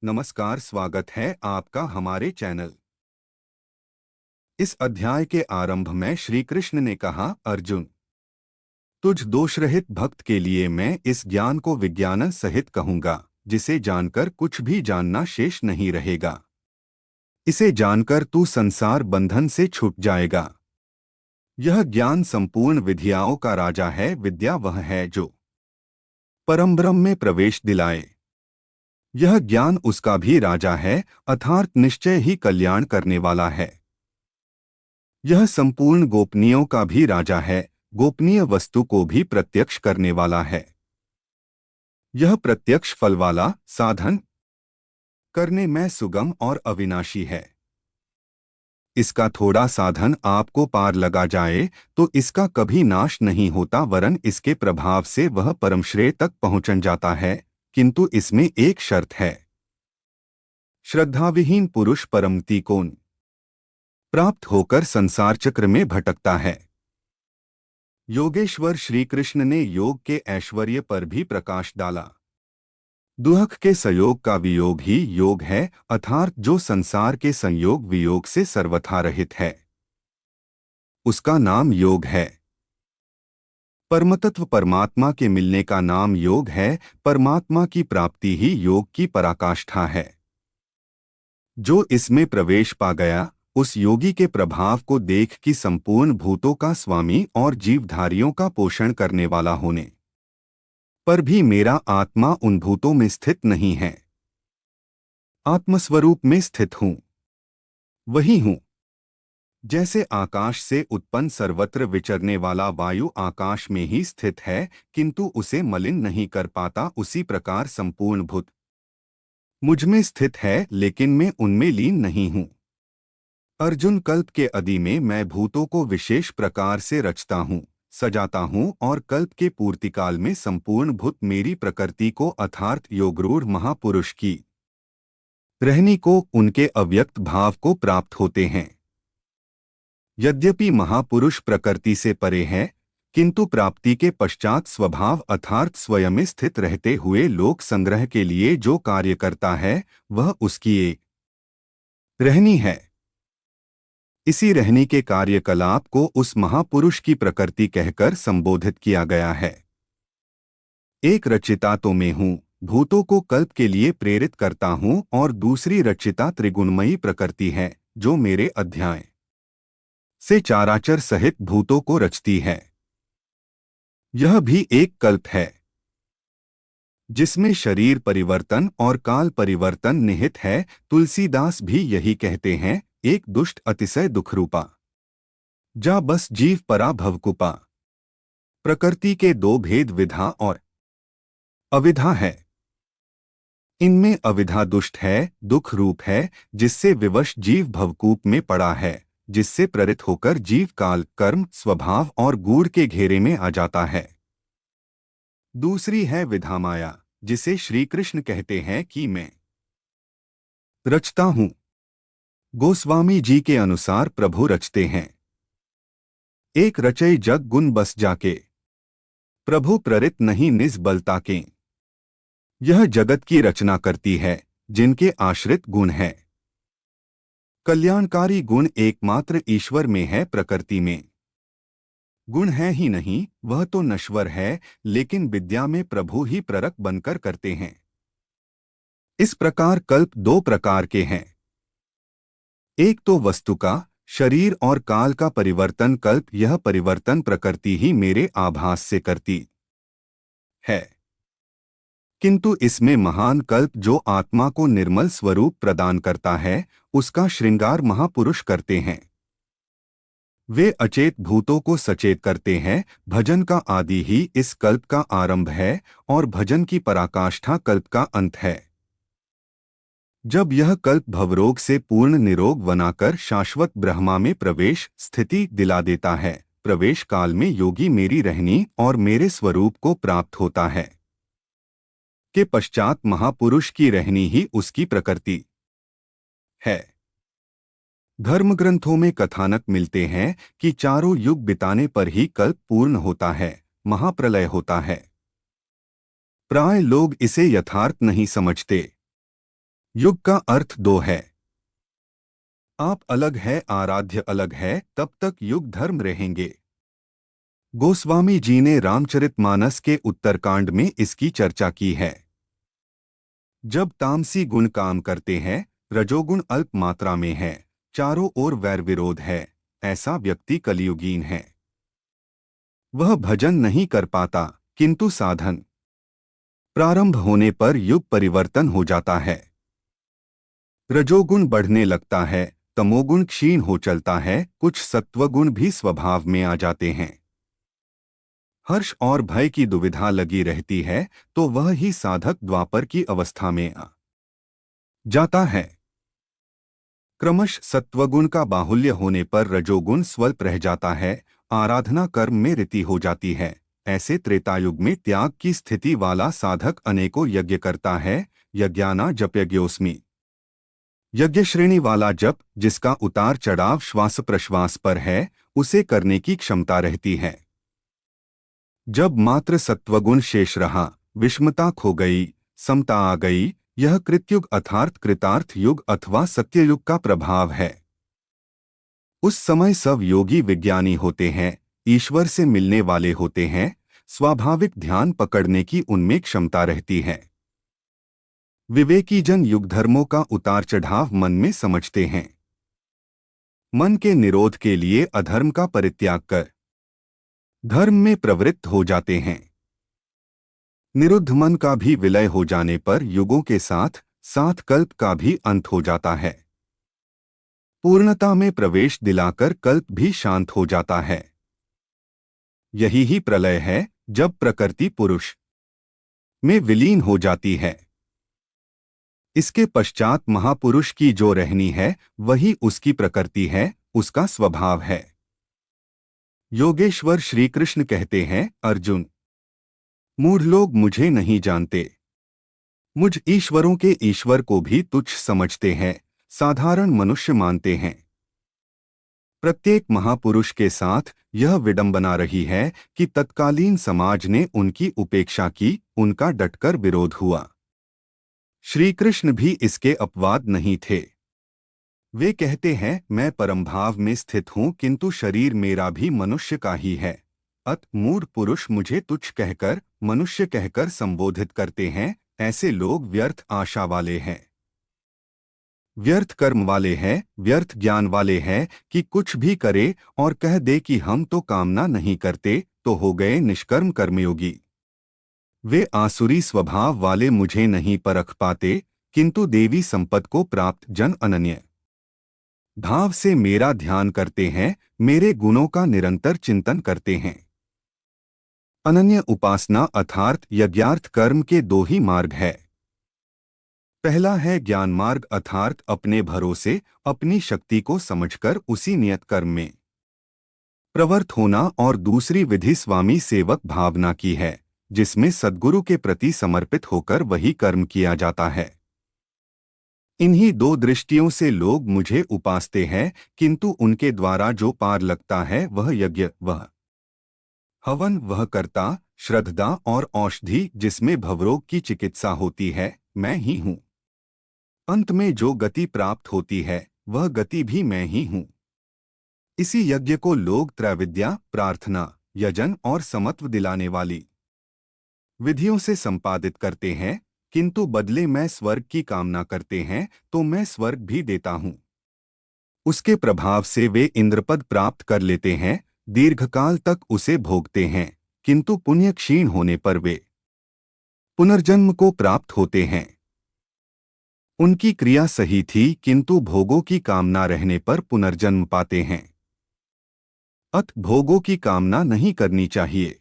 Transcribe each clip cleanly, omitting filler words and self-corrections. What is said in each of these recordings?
नमस्कार, स्वागत है आपका हमारे चैनल। इस अध्याय के आरंभ में श्री कृष्ण ने कहा, अर्जुन, तुझ दोषरहित भक्त के लिए मैं इस ज्ञान को विज्ञान सहित कहूंगा, जिसे जानकर कुछ भी जानना शेष नहीं रहेगा। इसे जानकर तू संसार बंधन से छूट जाएगा। यह ज्ञान संपूर्ण विद्याओं का राजा है। विद्या वह है जो परमब्रह्म में प्रवेश दिलाए। यह ज्ञान उसका भी राजा है, अर्थात निश्चय ही कल्याण करने वाला है। यह संपूर्ण गोपनीयों का भी राजा है, गोपनीय वस्तु को भी प्रत्यक्ष करने वाला है। यह प्रत्यक्ष फल वाला, साधन करने में सुगम और अविनाशी है। इसका थोड़ा साधन आपको पार लगा जाए तो इसका कभी नाश नहीं होता, वरन इसके प्रभाव से वह परमश्रेय तक पहुंच जाता है। किंतु इसमें एक शर्त है। श्रद्धाविहीन पुरुष परमति को प्राप्त होकर संसार चक्र में भटकता है। योगेश्वर श्री कृष्ण ने योग के ऐश्वर्य पर भी प्रकाश डाला। दुहक के संयोग का वियोग ही योग है, अर्थात जो संसार के संयोग वियोग से सर्वथा रहित है, उसका नाम योग है। परमतत्व परमात्मा के मिलने का नाम योग है। परमात्मा की प्राप्ति ही योग की पराकाष्ठा है। जो इसमें प्रवेश पा गया, उस योगी के प्रभाव को देख कि संपूर्ण भूतों का स्वामी और जीवधारियों का पोषण करने वाला होने पर भी मेरा आत्मा उन भूतों में स्थित नहीं है, आत्मस्वरूप में स्थित हूँ। वही हूँ। जैसे आकाश से उत्पन्न सर्वत्र विचरने वाला वायु आकाश में ही स्थित है, किंतु उसे मलिन नहीं कर पाता, उसी प्रकार संपूर्ण भूत मुझ में स्थित है, लेकिन मैं उनमें लीन नहीं हूँ। अर्जुन, कल्प के आदि में मैं भूतों को विशेष प्रकार से रचता हूँ, सजाता हूँ, और कल्प के पूर्तिकाल में संपूर्ण भूत मेरी प्रकृति को अर्थात योगरूढ़ महापुरुष की रहनी को, उनके अव्यक्त भाव को प्राप्त होते हैं। यद्यपि महापुरुष प्रकृति से परे है, किंतु प्राप्ति के पश्चात स्वभाव अर्थात स्वयं में स्थित रहते हुए लोक संग्रह के लिए जो कार्य करता है, वह उसकी एक रहनी है। इसी रहनी के कार्यकलाप को उस महापुरुष की प्रकृति कहकर संबोधित किया गया है। एक रचिता तो मैं हूँ, भूतों को कल्प के लिए प्रेरित करता हूँ, और दूसरी रचिता त्रिगुणमयी प्रकृति है, जो मेरे अध्याय से चाराचर सहित भूतों को रचती है। यह भी एक कल्प है, जिसमें शरीर परिवर्तन और काल परिवर्तन निहित है। तुलसीदास भी यही कहते हैं, एक दुष्ट अतिशय दुखरूपा, जा बस जीव परा भवकुपा। प्रकृति के दो भेद, विधा और अविधा है। इनमें अविधा दुष्ट है, दुख रूप है, जिससे विवश जीव भवकूप में पड़ा है, जिससे प्रेरित होकर जीव काल, कर्म, स्वभाव और गूढ़ के घेरे में आ जाता है। दूसरी है विधा माया, जिसे श्री कृष्ण कहते हैं कि मैं रचता हूं। गोस्वामी जी के अनुसार प्रभु रचते हैं। एक रचय जग गुण बस जाके, प्रभु प्रेरित नहीं निज बल ताके। यह जगत की रचना करती है, जिनके आश्रित गुण है। कल्याणकारी गुण एकमात्र ईश्वर में है, प्रकृति में गुण है ही नहीं, वह तो नश्वर है, लेकिन विद्या में प्रभु ही प्रेरक बनकर करते हैं। इस प्रकार कल्प दो प्रकार के हैं। एक तो वस्तु का, शरीर और काल का परिवर्तन कल्प, यह परिवर्तन प्रकृति ही मेरे आभास से करती है। किंतु इसमें महान कल्प जो आत्मा को निर्मल स्वरूप प्रदान करता है, उसका श्रृंगार महापुरुष करते हैं। वे अचेत भूतों को सचेत करते हैं। भजन का आदि ही इस कल्प का आरंभ है, और भजन की पराकाष्ठा कल्प का अंत है। जब यह कल्प भवरोग से पूर्ण निरोग बनाकर शाश्वत ब्रह्मा में प्रवेश स्थिति दिला देता है, प्रवेश काल में योगी मेरी रहनी और मेरे स्वरूप को प्राप्त होता है। के पश्चात महापुरुष की रहनी ही उसकी प्रकृति है। धर्मग्रंथों में कथानक मिलते हैं कि चारों युग बिताने पर ही कल्प पूर्ण होता है, महाप्रलय होता है। प्राय लोग इसे यथार्थ नहीं समझते। युग का अर्थ दो है। आप अलग है, आराध्य अलग है, तब तक युग धर्म रहेंगे। गोस्वामी जी ने रामचरितमानस के उत्तरकांड में इसकी चर्चा की है। जब तामसी गुण काम करते हैं, रजोगुण अल्प मात्रा में है, चारों ओर वैर विरोध है, ऐसा व्यक्ति कलियुगीन है। वह भजन नहीं कर पाता, किंतु साधन प्रारंभ होने पर युग परिवर्तन हो जाता है। रजोगुण बढ़ने लगता है, तमोगुण क्षीण हो चलता है, कुछ सत्वगुण भी स्वभाव में आ जाते हैं। हर्ष और भय की दुविधा लगी रहती है, तो वह ही साधक द्वापर की अवस्था में आ जाता है। क्रमश सत्वगुण का बाहुल्य होने पर रजोगुण स्वल्प रह जाता है, आराधना कर्म में रीति हो जाती है। ऐसे त्रेतायुग में त्याग की स्थिति वाला साधक अनेकों यज्ञ करता है। यज्ञाना जपयज्ञोस्मि, यज्ञ श्रेणी वाला जप, जिसका उतार चढ़ाव श्वास प्रश्वास पर है, उसे करने की क्षमता रहती है। जब मात्र सत्वगुण शेष रहा, विषमता खो गई, समता आ गई, यह कृतयुग अर्थात कृतार्थ युग अथवा सत्ययुग का प्रभाव है। उस समय सब योगी विज्ञानी होते हैं, ईश्वर से मिलने वाले होते हैं, स्वाभाविक ध्यान पकड़ने की उनमें क्षमता रहती है। विवेकी जन युग धर्मों का उतार चढ़ाव मन में समझते हैं। मन के निरोध के लिए अधर्म का परित्याग कर धर्म में प्रवृत्त हो जाते हैं। निरुद्ध मन का भी विलय हो जाने पर युगों के साथ साथ कल्प का भी अंत हो जाता है। पूर्णता में प्रवेश दिलाकर कल्प भी शांत हो जाता है। यही ही प्रलय है, जब प्रकृति पुरुष में विलीन हो जाती है। इसके पश्चात महापुरुष की जो रहनी है, वही उसकी प्रकृति है, उसका स्वभाव है। योगेश्वर श्री कृष्ण कहते हैं, अर्जुन, मूढ़ लोग मुझे नहीं जानते, मुझ ईश्वरों के ईश्वर को भी तुच्छ समझते हैं, साधारण मनुष्य मानते हैं। प्रत्येक महापुरुष के साथ यह विडंबना रही है कि तत्कालीन समाज ने उनकी उपेक्षा की, उनका डटकर विरोध हुआ। श्री कृष्ण भी इसके अपवाद नहीं थे। वे कहते हैं, मैं परमभाव में स्थित हूँ, किंतु शरीर मेरा भी मनुष्य का ही है। अत मूढ़ पुरुष मुझे तुच्छ कहकर, मनुष्य कहकर संबोधित करते हैं। ऐसे लोग व्यर्थ आशा वाले हैं, व्यर्थ कर्म वाले हैं, व्यर्थ ज्ञान वाले हैं कि कुछ भी करे और कह दे कि हम तो कामना नहीं करते, तो हो गए निष्कर्म कर्मयोगी। वे आसुरी स्वभाव वाले मुझे नहीं परख पाते, किंतु देवी संपद को प्राप्त जन अनन्य भाव से मेरा ध्यान करते हैं, मेरे गुणों का निरंतर चिंतन करते हैं। अनन्य उपासना अर्थात यज्ञार्थ कर्म के दो ही मार्ग है। पहला है ज्ञान मार्ग अर्थात अपने भरोसे अपनी शक्ति को समझकर उसी नियत कर्म में प्रवृत्त होना, और दूसरी विधि स्वामी सेवक भावना की है, जिसमें सद्गुरु के प्रति समर्पित होकर वही कर्म किया जाता है। इन्हीं दो दृष्टियों से लोग मुझे उपासते हैं, किंतु उनके द्वारा जो पार लगता है वह यज्ञ, वह हवन, वह कर्ता, श्रद्धा और औषधि, जिसमें भवरोग की चिकित्सा होती है, मैं ही हूँ। अंत में जो गति प्राप्त होती है, वह गति भी मैं ही हूँ। इसी यज्ञ को लोग त्रैविद्या, प्रार्थना, यजन और समत्व दिलाने वाली विधियों से संपादित करते हैं, किंतु बदले में स्वर्ग की कामना करते हैं, तो मैं स्वर्ग भी देता हूँ। उसके प्रभाव से वे इंद्रपद प्राप्त कर लेते हैं, दीर्घकाल तक उसे भोगते हैं, किंतु पुण्य क्षीण होने पर वे पुनर्जन्म को प्राप्त होते हैं। उनकी क्रिया सही थी, किंतु भोगों की कामना रहने पर पुनर्जन्म पाते हैं। अत भोगों की कामना नहीं करनी चाहिए।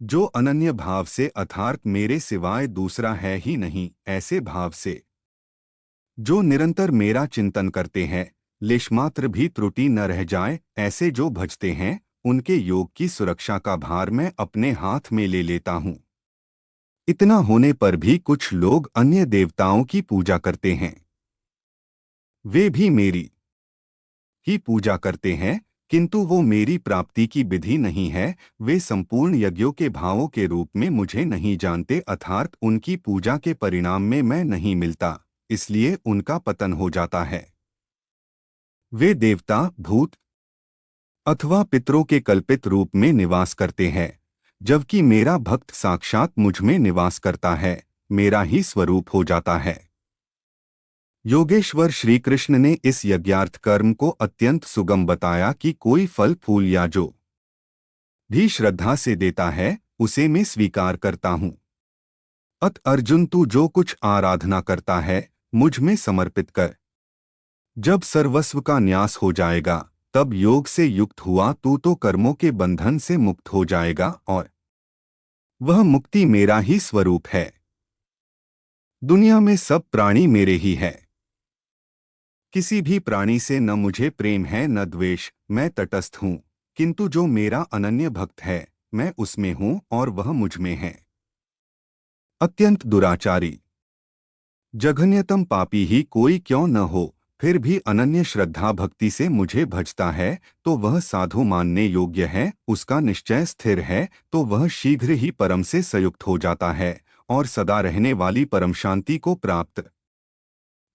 जो अनन्य भाव से अर्थात मेरे सिवाय दूसरा है ही नहीं, ऐसे भाव से जो निरंतर मेरा चिंतन करते हैं, लेशमात्र भी त्रुटि न रह जाए, ऐसे जो भजते हैं, उनके योग की सुरक्षा का भार मैं अपने हाथ में ले लेता हूँ। इतना होने पर भी कुछ लोग अन्य देवताओं की पूजा करते हैं। वे भी मेरी ही पूजा करते हैं, किंतु वो मेरी प्राप्ति की विधि नहीं है। वे संपूर्ण यज्ञों के भावों के रूप में मुझे नहीं जानते, अर्थात उनकी पूजा के परिणाम में मैं नहीं मिलता। इसलिए उनका पतन हो जाता है। वे देवता, भूत अथवा पितरों के कल्पित रूप में निवास करते हैं, जबकि मेरा भक्त साक्षात मुझ में निवास करता है, मेरा ही स्वरूप हो जाता है। योगेश्वर श्री कृष्ण ने इस यज्ञार्थ कर्म को अत्यंत सुगम बताया कि कोई फल फूल या जो भी श्रद्धा से देता है उसे मैं स्वीकार करता हूँ। अत अर्जुन, तू जो कुछ आराधना करता है मुझ में समर्पित कर। जब सर्वस्व का न्यास हो जाएगा तब योग से युक्त हुआ तू तो कर्मों के बंधन से मुक्त हो जाएगा और वह मुक्ति मेरा ही स्वरूप है। दुनिया में सब प्राणी मेरे ही है। किसी भी प्राणी से न मुझे प्रेम है न द्वेष, मैं तटस्थ हूँ, किंतु जो मेरा अनन्य भक्त है मैं उसमें हूँ और वह मुझ में है। अत्यंत दुराचारी जघन्यतम पापी ही कोई क्यों न हो, फिर भी अनन्य श्रद्धा भक्ति से मुझे भजता है तो वह साधु मानने योग्य है, उसका निश्चय स्थिर है तो वह शीघ्र ही परम से संयुक्त हो जाता है और सदा रहने वाली परम शांति को प्राप्त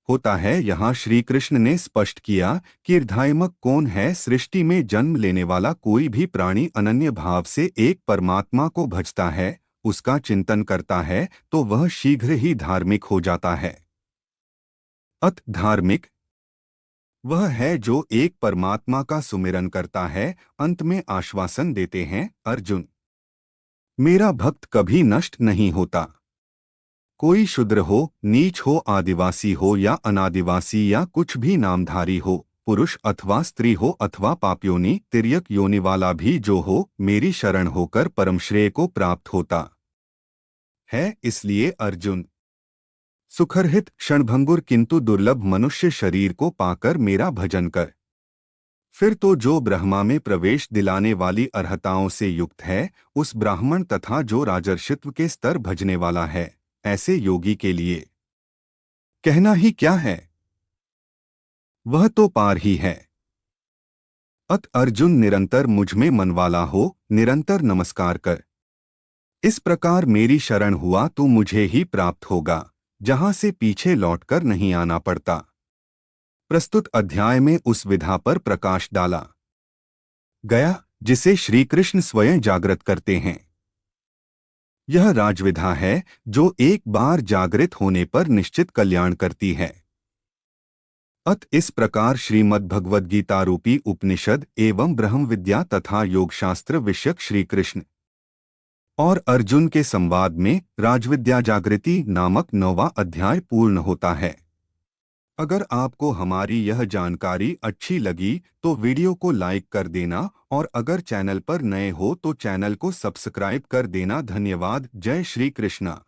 होता है। यहाँ श्री कृष्ण ने स्पष्ट किया कि ईर्धायमक कौन है। सृष्टि में जन्म लेने वाला कोई भी प्राणी अनन्य भाव से एक परमात्मा को भजता है, उसका चिंतन करता है तो वह शीघ्र ही धार्मिक हो जाता है। अत धार्मिक वह है जो एक परमात्मा का सुमिरन करता है। अंत में आश्वासन देते हैं, अर्जुन, मेरा भक्त कभी नष्ट नहीं होता। कोई शूद्र हो, नीच हो, आदिवासी हो या अनादिवासी या कुछ भी नामधारी हो, पुरुष अथवा स्त्री हो अथवा पापयोनि तिर्यक योनि वाला भी जो हो, मेरी शरण होकर परम श्रेय को प्राप्त होता है। इसलिए अर्जुन, सुखरहित क्षणभंगुर किंतु दुर्लभ मनुष्य शरीर को पाकर मेरा भजन कर। फिर तो जो ब्रह्मा में प्रवेश दिलाने वाली अर्हताओं से युक्त है, उस ब्राह्मण तथा जो राजर्षित्व के स्तर भजने वाला है, ऐसे योगी के लिए कहना ही क्या है, वह तो पार ही है। अत अर्जुन, निरंतर मुझ में मन वाला हो, निरंतर नमस्कार कर। इस प्रकार मेरी शरण हुआ तो मुझे ही प्राप्त होगा, जहां से पीछे लौटकर नहीं आना पड़ता। प्रस्तुत अध्याय में उस विधा पर प्रकाश डाला गया जिसे श्री कृष्ण स्वयं जागृत करते हैं। यह राजविधा है जो एक बार जागृत होने पर निश्चित कल्याण करती है। अत इस प्रकार श्रीमद् भगवद गीता रूपी उपनिषद एवं ब्रह्म विद्या तथा योगशास्त्र विषयक श्री कृष्ण और अर्जुन के संवाद में राजविद्या जागृति नामक 9वां अध्याय पूर्ण होता है। अगर आपको हमारी यह जानकारी अच्छी लगी तो वीडियो को लाइक कर देना और अगर चैनल पर नए हो तो चैनल को सब्सक्राइब कर देना। धन्यवाद। जय श्री कृष्णा।